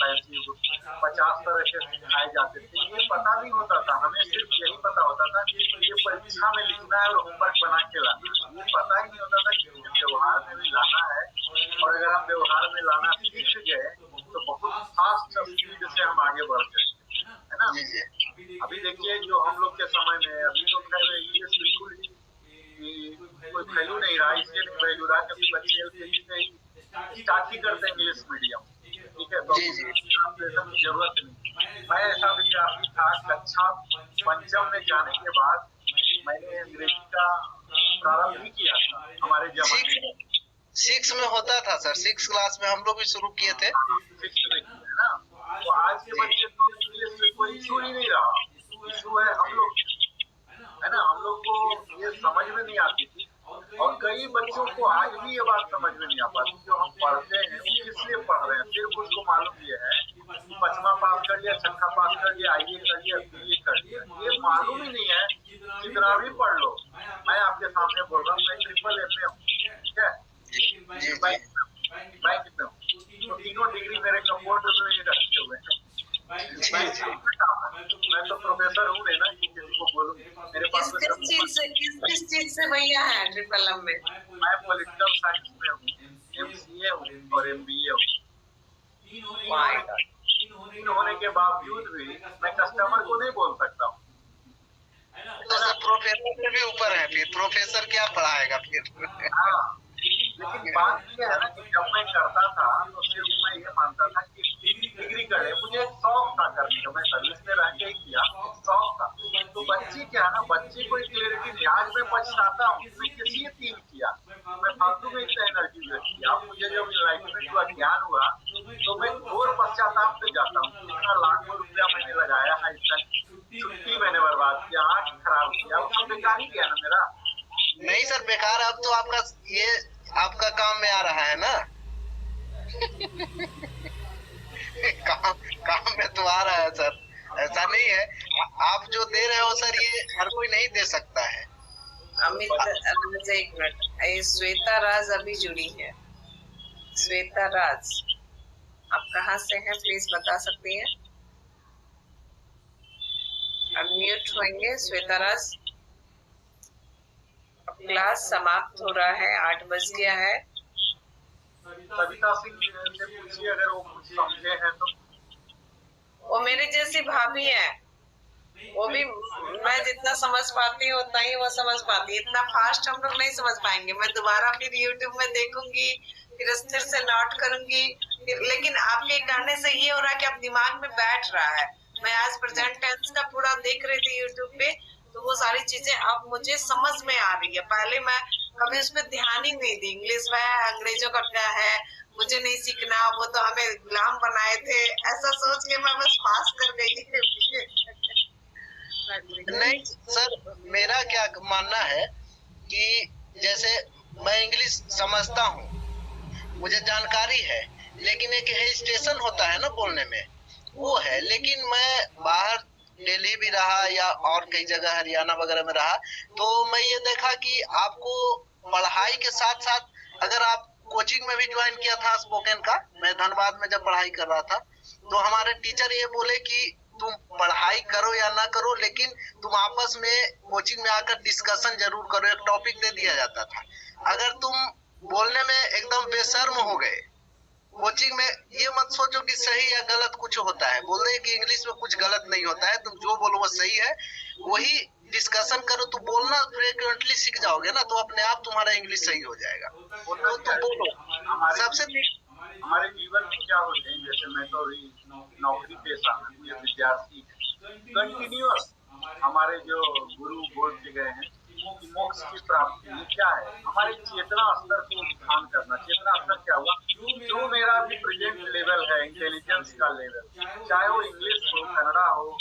50 तरह के सिखाए जाते थे, ये पता नहीं होता था। हमें सिर्फ यही पता होता था कि ये परीक्षा में लिखना है और होमवर्क बना के लाना। ये पता ही नहीं होता था कि व्यवहार में भी लाना है, और अगर हम व्यवहार में लाना सीख गए तो बहुत फास्ट स्पीड से हम आगे बढ़ सकते हैं, है ना? अभी देखिए जो हम लोग के समय में, अभी तो खैर इंग्लिश बिल्कुल कोई वैल्यू नहीं रहा, इसलिए नहीं वैल्यू रहा क्योंकि बच्चे स्टार्ट ही करते हैं इंग्लिश मीडियम। ठीक है, तो ट्रांसलेशन की जरूरत नहीं। मैं ऐसा विद्यार्थी था, कक्षा 5वीं में जाने के बाद मैंने अंग्रेजी का प्रारंभ भी किया था। हमारे जमाने 6 में होता था सर, 6 क्लास में हम लोग भी शुरू किए थे। 6 में किया है ना। तो आज के बच्चे तो इंग्लिश में कोई इशू ही नहीं रहा। इशू है हम लोग, है ना? हम लोग को ये समझ में नहीं आती थी, और कई बच्चों को आज भी ये बात समझ में नहीं आ पाती। जो हम पढ़ते हैं वो किस लिए पढ़ रहे हैं, सिर्फ उसको मालूम ये है कि 5वां पास कर लिया, 6ठा पास कर लिया, IE कर लिया, BA कर लिया। ये मालूम ही नहीं है कितना भी पढ़ लो। मैं आपके सामने बोल रहा हूँ, मैं ट्रिपल MA हूँ, ठीक है, बैंक में हूँ, तो तीनों डिग्री मेरे कपोर्ट में रखे हुए हैं। मैं तो प्रोफेसर हूँ नहीं ना, किसी को बोलूँ। मेरे पास किस चीज से भैया है ट्रिपल एम में? मैं पॉलिटिकल साइंस में हूँ, MCA हूँ और MBA हूँ। 3 होने के बावजूद भी मैं कस्टमर को नहीं बोल सकता हूँ। तो सर प्रोफेसर से भी ऊपर है, फिर प्रोफेसर क्या पढ़ाएगा फिर? हाँ, लेकिन बात ये है ना कि जब मैं करता था तो सिर्फ मैं ये मानता था कि डिग्री करे, मुझे एक शौक था करने का, मैं सर्विस में रह के ही किया, शौक था। तो बच्ची क्या है ना, बच्ची को क्लियरिटी नहीं। आज मैं पछताता हूँ मैं किसी 3 किया, मैं फालतू में इतना एनर्जी वेस्ट किया। अब मुझे जब इनलाइटमेंट हुआ, ज्ञान हुआ, तो मैं घोर पश्चाताप पे जाता हूँ। इतना लाखों रुपया मैंने लगाया है, इतना छुट्टी मैंने बर्बाद किया, आँख खराब किया, उसको बेकार ही किया ना मेरा। नहीं सर बेकार, अब तो आपका ये आपका काम में आ रहा है ना। काम में तो आ रहा है सर, ऐसा नहीं है। आप जो दे रहे हो सर ये हर कोई नहीं दे सकता है। अमित राज, एक मिनट, ये श्वेता राज अभी जुड़ी है। श्वेता राज, आप कहाँ से हैं प्लीज बता सकती हैं? अनम्यूट होंगे श्वेता राज। क्लास समाप्त हो रहा है, 8 बज गया है। सविता सिंह से पूछिए अगर वो कुछ समझे हैं तो। वो मेरे जैसी भाभी है, वो भी मैं जितना समझ पाती हूँ उतना ही वो समझ पाती है। इतना फास्ट हम लोग नहीं समझ पाएंगे। मैं दोबारा फिर यूट्यूब में देखूंगी, फिर स्थिर से नोट करूंगी, फिर लेकिन आपके कहने से ये हो रहा है कि अब दिमाग में बैठ रहा है। मैं आज प्रेजेंट टेंस का पूरा देख रही थी यूट्यूब पे, तो वो सारी चीजें अब मुझे समझ में आ रही है। पहले मैं कभी उस पर ध्यान ही नहीं दी। इंग्लिश में अंग्रेजों का क्या है, मुझे नहीं सीखना, वो तो हमें गुलाम बनाए थे, ऐसा सोच के मैं बस पास कर गई। नहीं सर, मेरा क्या मानना है कि जैसे मैं इंग्लिश समझता हूँ, मुझे जानकारी है, लेकिन एक हेजिटेशन होता है ना बोलने में, वो है। लेकिन मैं बाहर दिल्ली भी रहा या और कई जगह हरियाणा वगैरह में रहा, तो मैं ये देखा कि आपको पढ़ाई के साथ साथ, अगर आप कोचिंग में भी ज्वाइन किया था स्पोकन का, मैं धनबाद में जब पढ़ाई कर रहा था, तो हमारे टीचर ये बोले कि तुम पढ़ाई करो या ना करो, लेकिन तुम आपस में कोचिंग में आकर डिस्कशन जरूर करो। एक टॉपिक दे दिया जाता था, अगर तुम बोलने में एकदम बेशर्म हो गए कोचिंग में, ये मत सोचो कि सही या गलत कुछ होता है। बोल रहे कि इंग्लिश में कुछ गलत नहीं होता है, तुम जो बोलो वो सही है, वही डिस्कशन करो। तो बोलना फ्रिक्वेंटली सीख जाओगे ना, तो अपने आप तुम्हारा इंग्लिश सही हो जाएगा। तो तुम बोलो। सबसे हमारे जीवन में क्या होते हैं, जैसे मैं तो नौकरी पेशा हूँ, ये विद्यार्थी कंटिन्यूअस हमारे जो गुरु बोल के गए हैं कि मोक्ष की प्राप्ति ये क्या है, हमारे चेतना स्तर को उत्थान करना। चेतना स्तर क्या हुआ, जो मेरा भी प्रेजेंट लेवल है, इंटेलिजेंस का लेवल, चाहे वो इंग्लिश हो, कन्नड़ा हो,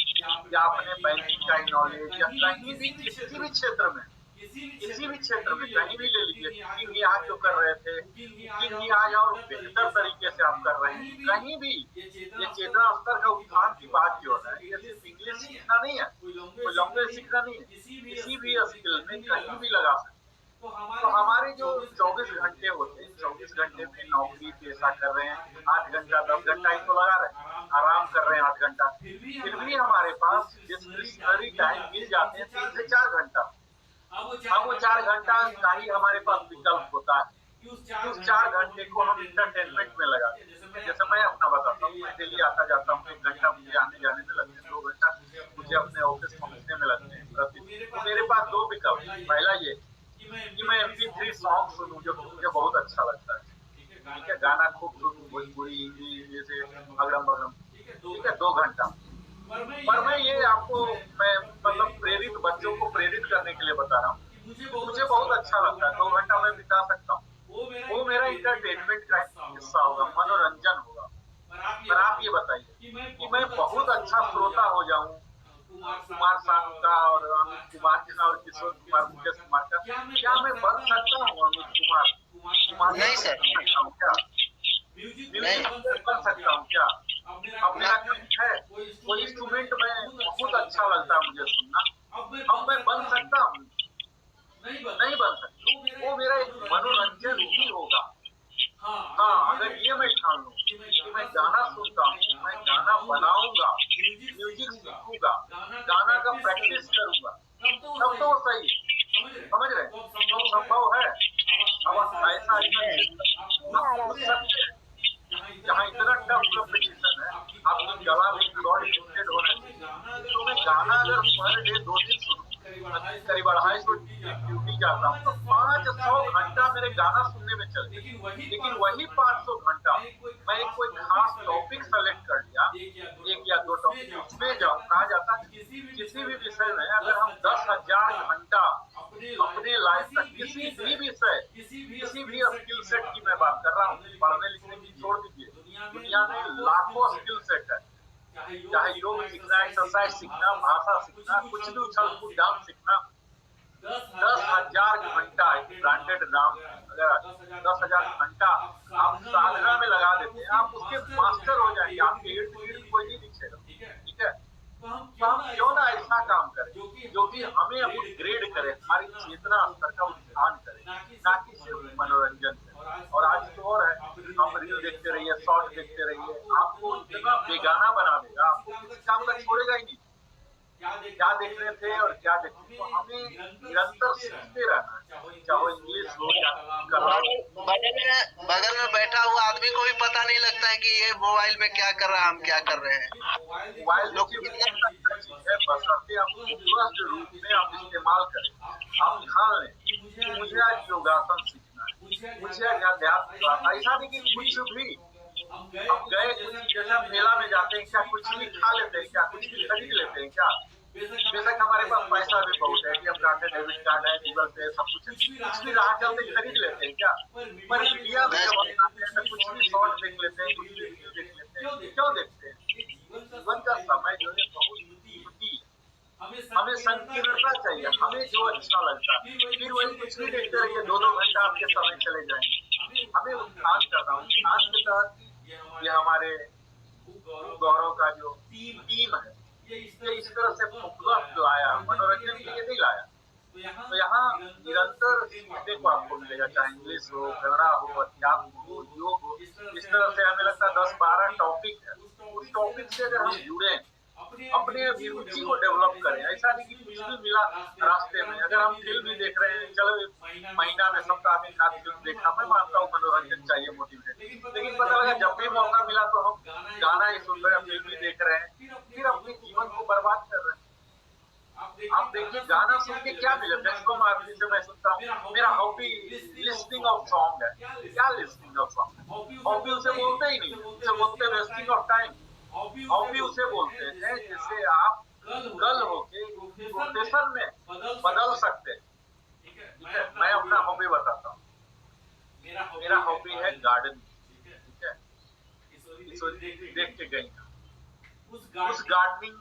या अपने बैंकिंग का नॉलेज, या कहीं भी किसी भी क्षेत्र में, किसी भी क्षेत्र में कहीं भी ले लीजिए। कुकिंग ही आज जो कर रहे थे, कुकिंग ही आज और बेहतर तरीके से आप कर रहे हैं। कहीं भी ये चेतना स्तर का उत्थान की बात जो है, ये सिर्फ इंग्लिश सीखना नहीं है, कोई लैंग्वेज सीखना नहीं है, किसी भी स्किल में कहीं भी लगा सकते। तो हमारे जो 24 घंटे होते हैं, 24 घंटे में नौकरी पेशा कर रहे हैं, 8 घंटा 10 घंटा ही तो लगा रहे हैं, आराम कर रहे हैं 8 घंटा, फिर भी हमारे पास डिस्क्रिशनरी टाइम मिल जाते हैं 3 से 4 घंटा। अब वो 4 घंटा का ही हमारे पास विकल्प होता है कि उस 4 घंटे को हम इंटरटेनमेंट में लगा दें। जैसे मैं अपना बताता हूँ, मैं दिल्ली आता जाता हूँ, 1 घंटा मुझे आने जाने में लगते हैं, 2 घंटा मुझे अपने ऑफिस पहुँचने में लगते हैं प्रतिदिन। तो मेरे पास 2 विकल्प, पहला ये कि मैं MP3 सॉन्ग सुनूं जो मुझे बहुत अच्छा लगता है, ठीक है, गाना खूब सुनूं, भोजपुरी, हिंदी, जैसे अगरम बगरम, ठीक है, 2 घंटा। पर मैं ये आपको, मैं मतलब प्रेरित बच्चों को प्रेरित करने के लिए बता रहा हूँ, मुझे बहुत अच्छा लगता है, 2 घंटा मैं बिता सकता हूँ, वो मेरा इंटरटेनमेंट का हिस्सा होगा, मनोरंजन होगा। पर आप ये बताइए कि मैं बहुत अच्छा श्रोता हो जाऊं कुमार सानू का और अमित कुमार का और किशोर कुमार, मुकेश कुमार का, क्या मैं बन सकता हूँ अमित कुमार? नहीं सर, क्या म्यूजिक बन सकता हूँ क्या? अब मेरा कंठ है, कोई इंस्ट्रूमेंट में बहुत अच्छा लगता है मुझे सुनना, अब मैं बन सकता हूँ? नहीं बन सकता। वो मेरा एक मनोरंजन ही होगा। हाँ, अगर ये मैं ठान लूं कि मैं गाना सुनता हूँ, मैं गाना बनाऊंगा, म्यूजिक सीखूंगा, गाना का प्रैक्टिस करूंगा, तब तो सही है। समझ रहे? तो संभव है। अब ऐसा जहाँ इतना टफ कंपटीशन है, आपकी गला भी थोड़ा लिमिटेड होना चाहिए। तो मैं गाना अगर पर डे 2 दिन सुनूं, करीब 250 ड्यूटी जाता हूँ, तो 500 घंटा मेरे गाना सुनने में चले। लेकिन वही 500 घंटा मैं कोई खास टॉपिक सेलेक्ट कर लिया, 1 या 2 टॉपिक, उसमें कहा जाता है किसी भी विषय में अगर हम 10,000 घंटा अपने लाइफ का किसी भी विषय, किसी भी स्किल सेट की मैं बात कर रहा हूँ, पढ़ने लिखने की छोड़ दीजिए, दुनिया में लाखों स्किल सेट है। चाहे योग सीखना, एक्सरसाइज सीखना, भाषा सीखना, कुछ भी उछल कूद डांस सीखना, 10,000 घंटा ब्रांडेड नाम, अगर 10,000 घंटा आप साधना में लगा देते हैं, आप उसके मास्टर हो जाएंगे, आपके इर्द गिर्द कोई नहीं दिखेगा। ठीक है, तो हम क्यों ना ऐसा काम करें जो कि हमें अपग्रेड करे, हमारी चेतना स्तर का उत्थान करे, ना कि सिर्फ मनोरंजन करे। और आज तो और है, आप रील देखते रहिए, शॉर्ट देखते रहिए, आपको इतना बेगाना बना देगा, आपको किसी काम का छोड़ेगा ही नहीं। क्या देख रहे थे और क्या देखते, तो हमें निरंतर सीखते रहना है, चाहे इंग्लिश हो या कला। बगल में बैठा हुआ आदमी को भी पता नहीं लगता है कि ये मोबाइल में क्या कर रहा है, हम क्या कर रहे हैं। मोबाइल लोग कितना चीज है, बशर्ते आप स्वस्थ रूप में आप इस्तेमाल करें। आप ठान लें कि मुझे आज योगासन सीखना है, मुझे आज अध्यात्म करना है। ऐसा नहीं कि कुछ भी अब गए, कुछ जैसा मेला में जाते हैं, क्या कुछ भी खा लेते हैं, क्या कुछ भी खरीद लेते हैं, क्या बेशक हमारे पास पैसा भी बहुत है, ATM कार्ड है, डेबिट कार्ड है, गूगल पे, सब कुछ कुछ भी राह चलते खरीद लेते हैं क्या। पर मीडिया में जब हम आते हैं तो कुछ भी शॉर्ट देख लेते हैं, कुछ भी वीडियो देख लेते हैं, क्यों देखते हैं। जीवन का समय जो है बहुत कीमती है, हमें संकीर्णता चाहिए, हमें जो अच्छा लगता है, फिर वही कुछ भी देखते रहिए, 2-2 घंटा आपके समय चले जाएंगे। हमें उत्थान करना, उत्थान के तहत ये हमारे गौरव का जो टीम है, ये इस तरह से फोकस लाया, मनोरंजन के लिए नहीं लाया। तो यहाँ निरंतर सीखने को आपको मिलेगा, चाहे इंग्लिश हो, कन्नड़ा हो, अध्यात्म हो, योग हो। इस तरह से हमें लगता है 10-12 टॉपिक है, उस टॉपिक से अगर हम जुड़े, अपने अभिरुचि को डेवलप करें। ऐसा नहीं कि कुछ भी मिला रास्ते में, अगर हम फिल्म भी देख रहे हैं, चलो महीना में सप्ताह में एक आध फिल्म देखा, मैं मानता हूँ मनोरंजन चाहिए, मोटिवेट, लेकिन पता लगा जब भी मौका मिला तो हम गाना ही सुन रहे हैं, फिल्म भी देख रहे हैं, फिर अपने जीवन को बर्बाद कर रहे हैं। आप देखिए गाना सुन के क्या मिले, मैक्सिमम आदमी से मैं सुनता हूँ, मेरा हॉबी लिस्निंग ऑफ सॉन्ग है। क्या लिस्निंग ऑफ सॉन्ग, हॉबी उसे बोलते ही नहीं, उसे बोलते हैं वेस्टिंग ऑफ टाइम। हॉबी उसे बोलते हैं जिसे आप कल होके प्रोफेशन में बदल सकते हैं। ठीक है, मैं अपना हॉबी बताता हूँ, मेरा हॉबी है गार्डनिंग। ठीक है, देख के गई उस गार्डनिंग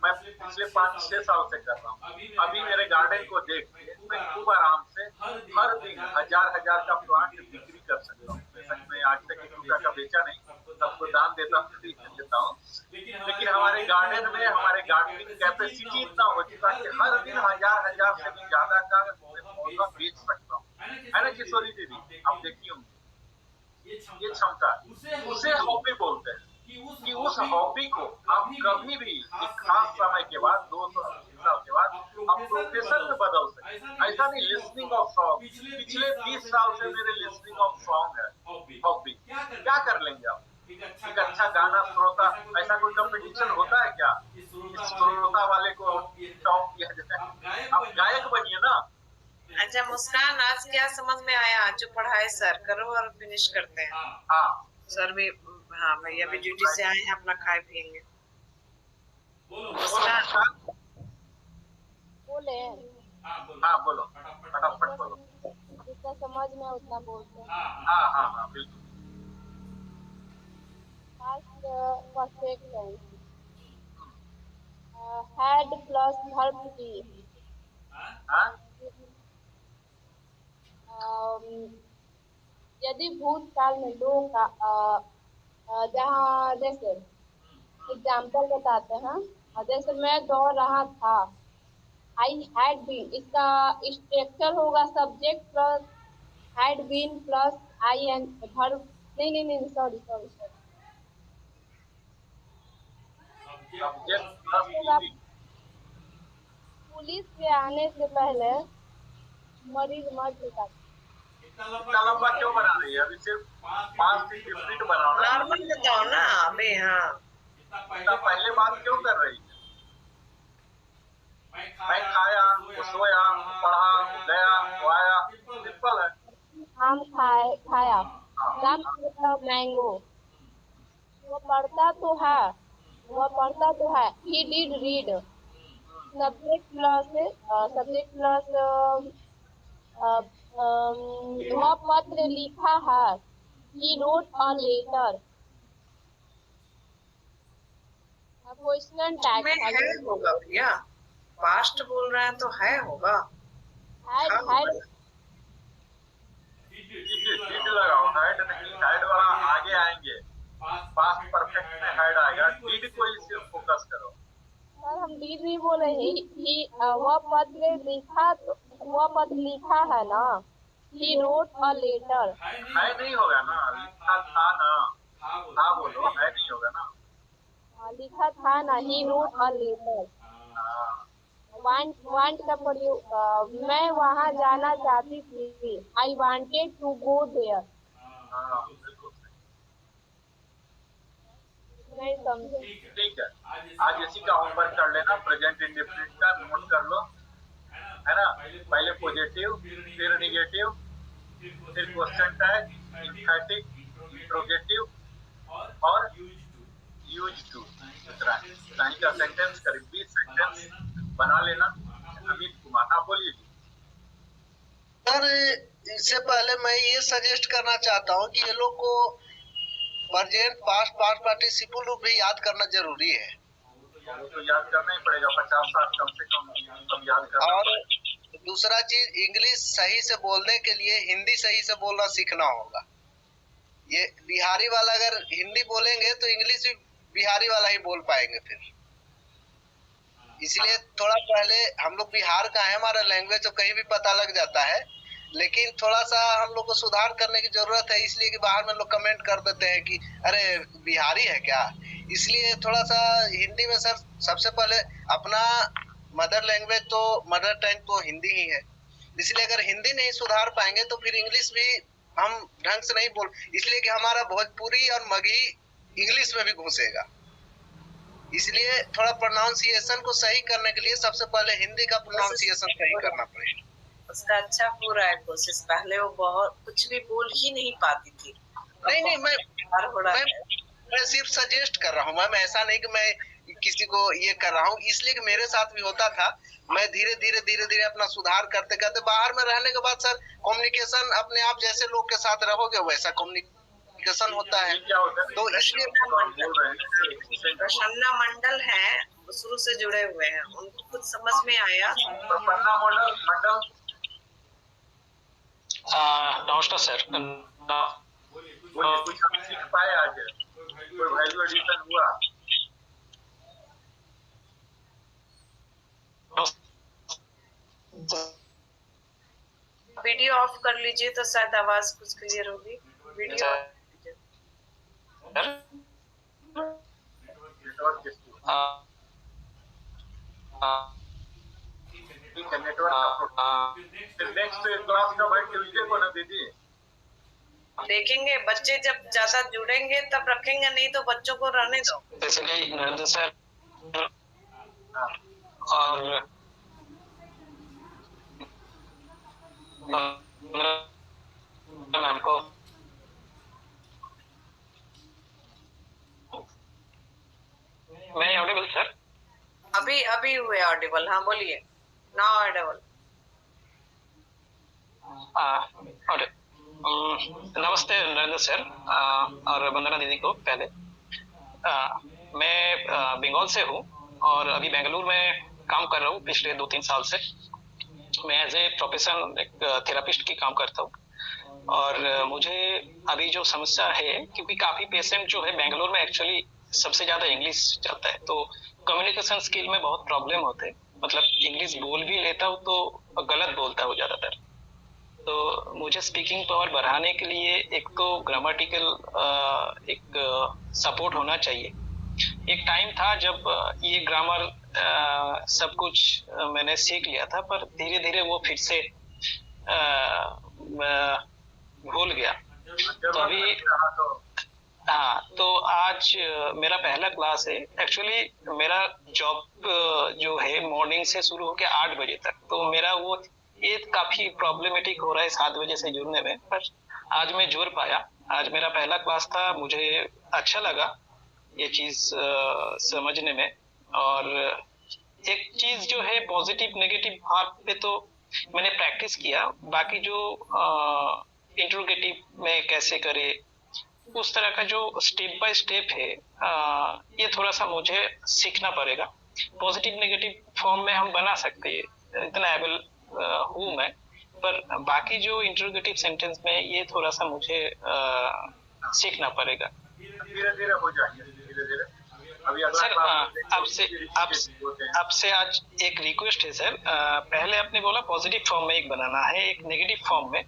मैं पिछले 5-6 साल से कर रहा हूँ। अभी मेरे गार्डन को देख के मैं खूब आराम से हर दिन हजार का प्लांट बिक्री कर सकता हूँ। बेशक मैं आज तक 1 रुपया का बेचा नहीं, सबको दान देता हूँ, लेकिन हमारे गार्डन में हमारे गार्डनिंग कैपेसिटी इतना हो चुका है कि हर दिन हजार से भी ज्यादा का पौधा बेच सकता हूँ। है ना किशोरी दीदी, आप देखी होंगी ये क्षमता, उसे हॉबी बोलते हैं। कि उस हॉबी को आप कभी भी एक खास समय के बाद 2-3 साल के बाद आप प्रोफेशन में बदल सकते। ऐसा नहीं, लिसनिंग ऑफ सॉन्ग पिछले 20 साल से मेरे लिसनिंग ऑफ सॉन्ग है हॉबी। क्या कर लेंगे आप, एक अच्छा गाना श्रोता, ऐसा कोई कंपटीशन होता है क्या श्रोता वाले को टॉप किया जाए। आप गायक बनिए ना। अच्छा मुस्कान, आज क्या समझ में आया जो पढ़ाए सर, करो और फिनिश करते हैं। हाँ सर भी, हाँ भैया भी ड्यूटी से आए हैं, अपना खाए पियेंगे। बोले हाँ बोलो, फटाफट बोलो। जितना समझ में उतना बोलते हैं। हाँ बिल्कुल। Past perfect tense. Had plus verb to be. यदि भूतकाल में लोगों का जहाँ जैसे एग्जाम्पल बताते हैं, जैसे मैं दौड़ रहा था, आई हैड बीन, इसका स्ट्रक्चर होगा subject plus had been plus I N verb. नहीं सॉरी पुलिस के आने से पहले मरीज मर चुका। इतना लंबा क्यों बना रही है, अभी सिर्फ 5 से 15 मिनट बनाओ ना। नॉर्मल बताओ ना अभी। हाँ इतना पहले बात क्यों कर रही है? मैं खाया, वो सोया, वो पढ़ा, वो गया, वो आया, सिंपल है। आम खाया। राम मैंगो। वो पढ़ता तो है। He did read. Subject plus वह पत्र लिखा है। He wrote a letter. Question tag में है होगा भैया, पास्ट बोल रहे हैं तो है होगा। had डीड लगाओ, हेड नहीं, हेड वाला आगे आएंगे, पास्ट परफेक्ट में हेड आएगा, डीड को ही सिर्फ फोकस करो। सर हम डीड नहीं बोल रहे हैं। वह पत्र लिखा है ना। He wrote a letter. है नहीं होगा ना, लिखा था ना, था बोलो, है नहीं होगा ना। लिखा था ना। He wrote a letter. want का प्रयोग मैं वहाँ जाना चाहती थी। I wanted to go there. बिल्कुल सही। नहीं समझे। ठीक है, आज इसी का होमवर्क कर लेना, प्रेजेंट इंडेफिनिट का नोट कर लो, है ना। पहले पॉजिटिव, फिर निगेटिव, फिर क्वेश्चन टैग, एम्फैटिक, इंट्रोगेटिव और यूज टू। इतना ही का सेंटेंस, करीब 20 सेंटेंस बना लेना। अमित कुमार, आप बोलिए। सर इससे पहले मैं ये सजेस्ट करना चाहता हूँ कि ये लोग को प्रेजेंट पास्ट पार्टिसिपल भी याद करना जरूरी है। तो याद करना ही पड़ेगा, 50-60 कम से कम सब याद करना। और दूसरा चीज, इंग्लिश सही से बोलने के लिए हिंदी सही से बोलना सीखना होगा। ये बिहारी वाला अगर हिंदी बोलेंगे तो इंग्लिश भी बिहारी वाला ही बोल पाएंगे फिर। इसलिए थोड़ा पहले, हम लोग बिहार का है, हमारा लैंग्वेज तो कहीं भी पता लग जाता है, लेकिन थोड़ा सा हम लोग को सुधार करने की जरूरत है। इसलिए कि बाहर में लोग कमेंट कर देते हैं कि अरे बिहारी है क्या। इसलिए थोड़ा सा हिंदी में सर सबसे पहले अपना मदर लैंग्वेज तो, मदर टंग तो हिंदी ही है। इसलिए अगर हिंदी नहीं सुधार पाएंगे तो फिर इंग्लिश भी हम ढंग से नहीं बोल, इसलिए कि हमारा भोजपुरी और मगही इंग्लिश में भी घुसेगा। इसलिए थोड़ा प्रोनाउंसिएशन को सही करने के लिए सबसे पहले हिंदी का प्रोनाउंसिएशन सही करना पड़ेगा। उसका अच्छा हो रहा है कोशिश। पहले वो बहुत कुछ भी बोल ही नहीं पाती थी। नहीं मैं सिर्फ सजेस्ट कर रहा हूँ मैम, ऐसा नहीं कि मैं किसी को ये कर रहा हूँ। इसलिए कि मेरे साथ भी होता था। मैं धीरे धीरे अपना सुधार करते करते, बाहर में रहने के बाद सर कम्युनिकेशन अपने आप, जैसे लोग के साथ रहोगे वैसा कम्युनिकेशन होता है। तो इसलिए प्रसन्ना मंडल है, शुरू से जुड़े हुए हैं, उनको कुछ समझ में आया। प्रसन्ना मंडल नमस्कार सर। बोलिए, कुछ हम सीख पाए आज, कोई वैल्यू एडिशन हुआ? वीडियो ऑफ कर लीजिए तो शायद आवाज कुछ क्लियर होगी। वीडियो ठीक है, नेटवर्क नेक्स्ट क्लास कब है? ट्यूसडे को ना दीदी? देखेंगे, बच्चे जब ज्यादा जुड़ेंगे तब रखेंगे, नहीं तो बच्चों को रहने दो। बेसिकली नरेंद्र सर और मैम को मैं ऑडिबल सर? अभी हुए ऑडिबल। हाँ बोलिए, नाउ ऑडिबल। नमस्ते नरेंद्र सर और वंदना दीदी को। पहले मैं बंगाल से हूँ और अभी बेंगलुरु में काम कर रहा हूँ पिछले 2-3 साल से। मैं एज ए प्रोफेशन एक थेरापिस्ट की काम करता हूँ और मुझे अभी जो समस्या है, क्योंकि काफ़ी पेशेंट जो है बेंगलुरु में एक्चुअली सबसे ज़्यादा इंग्लिश चलता है, तो कम्युनिकेशन स्किल में बहुत प्रॉब्लम होते हैं। मतलब इंग्लिश बोल भी लेता हूँ तो गलत बोलता हूँ ज़्यादातर। तो मुझे स्पीकिंग पावर बढ़ाने के लिए एक तो ग्रामेटिकल एक सपोर्ट होना चाहिए। एक टाइम था जब ये ग्रामर सब कुछ मैंने सीख लिया था, पर धीरे धीरे वो फिर से भूल गया। तो अभी हाँ, तो आज आज मेरा पहला क्लास है। एक्चुअली मेरा जॉब जो है मॉर्निंग से शुरू होकर 8 बजे तक, तो मेरा वो ये काफी प्रॉब्लमेटिक हो रहा है 7 बजे से जुड़ने में, पर आज मैं जुड़ पाया। आज मेरा पहला क्लास था, मुझे अच्छा लगा ये चीज समझने में। और एक चीज जो है पॉजिटिव नेगेटिव भाग पे तो मैंने प्रैक्टिस किया, बाकी जो इंट्रोगेटिव में कैसे करे उस तरह का जो स्टेप बाय स्टेप है ये थोड़ा सा मुझे सीखना पड़ेगा। पॉजिटिव नेगेटिव फॉर्म में हम बना सकते हैं, इतना एबल हूँ मैं, पर बाकी जो इंट्रोगेटिव सेंटेंस में ये थोड़ा सा मुझे सीखना पड़ेगा। धीरे धीरे हो जाएंगे, धीरे धीरे। अभी सर आपसे आज एक रिक्वेस्ट है सर, पहले आपने बोला पॉजिटिव फॉर्म में एक बनाना है, एक नेगेटिव फॉर्म में,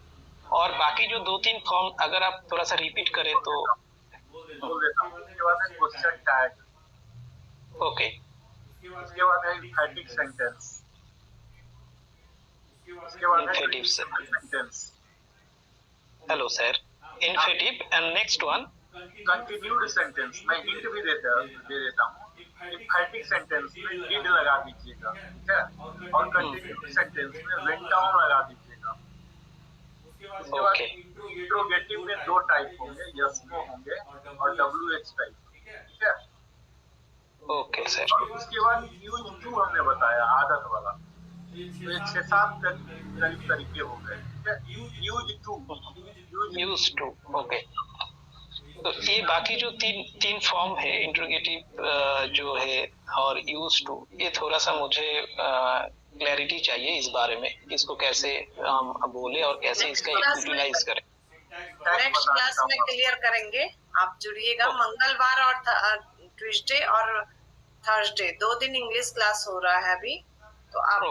और बाकी जो 2-3 फॉर्म अगर आप थोड़ा सा रिपीट करें तो। बोल देता हूँ। उसके बाद है क्वेश्चन टैग। ओके। उसके बाद है इन्फेटिक सेंटेंस। उसके बाद है इन्फेटिव सेंटेंस। हेलो सर, इन्फेटिव and next one continued sentence. मैं हिंट भी दे देता हूँ। इन्फेटिक सेंटेंस में डिड लगा दीजिएगा, ठीक है, और कंटिन्यूड सेंटेंस में वेंट डाउन लगा दीजिएगा। उसके बाद इंट्रोगेटिव में 2 टाइप होंगे, यस नो होंगे और WH टाइप, ठीक है। Okay sir. और उसके बाद यूज टू हमने बताया, आदत वाला। तो ये 6-7 करीब तरीके हो गए, ठीक है। Use to, okay. तो ये बाकी जो तीन फॉर्म है इंट्रोगेटिव जो है और यूज टू, ये थोड़ा सा मुझे क्लैरिटी चाहिए इस बारे में, इसको कैसे हम बोले और कैसे इसका यूटिलाइज करें। नेक्स्ट क्लास में क्लियर करेंगे। आप जुड़िएगा। मंगलवार और ट्यूसडे और थर्सडे 2 दिन इंग्लिश क्लास हो रहा है अभी, तो आप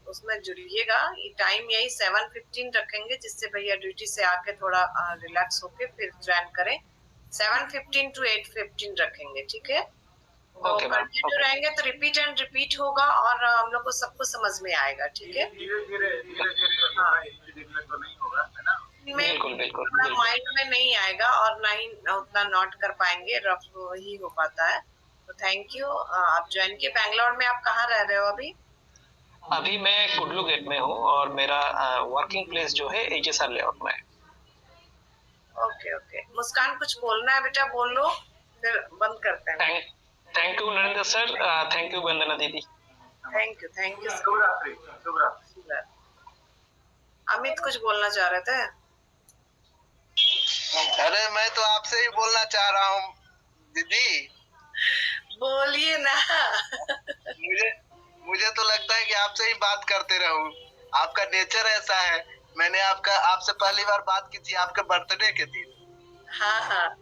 उसमें जुड़िएगा। ये टाइम यही 7:15 रखेंगे, जिससे भैया ड्यूटी से आके थोड़ा रिलैक्स होके फिर ज्वाइन करें। 7:15 to 8:15 रखेंगे, ठीक है। तो कंटिन्यू रहेंगे तो रिपीट एंड रिपीट होगा और हम लोग को सब कुछ समझ में आएगा, ठीक है। धीरे तो नहीं होगा, है ना। बिल्कुल माइंड में नहीं आएगा और ना ही उतना नोट कर पाएंगे, रफ ही हो पाता है। तो थैंक यू। आप ज्वाइन किए। बैंगलोर में आप कहाँ रह रहे हो अभी? अभी मैं कुडलू गेट में हूँ और मेरा वर्किंग प्लेस जो है HSR लेआउट में है। ओके। मुस्कान, कुछ बोलना है बेटा, बोल लो, फिर बंद करते हैं। Thank you Narendra sir, thank you Vandana दीदी। Thank you. शुभरात्रि। अमित कुछ बोलना चाह रहे थे? अरे मैं तो आपसे ही बोलना चाह रहा हूँ दीदी। बोलिए ना। मुझे तो लगता है कि आपसे ही बात करते रहूं। आपका नेचर ऐसा है। मैंने आपसे पहली बार बात की थी आपके बर्थडे के दिन। हाँ।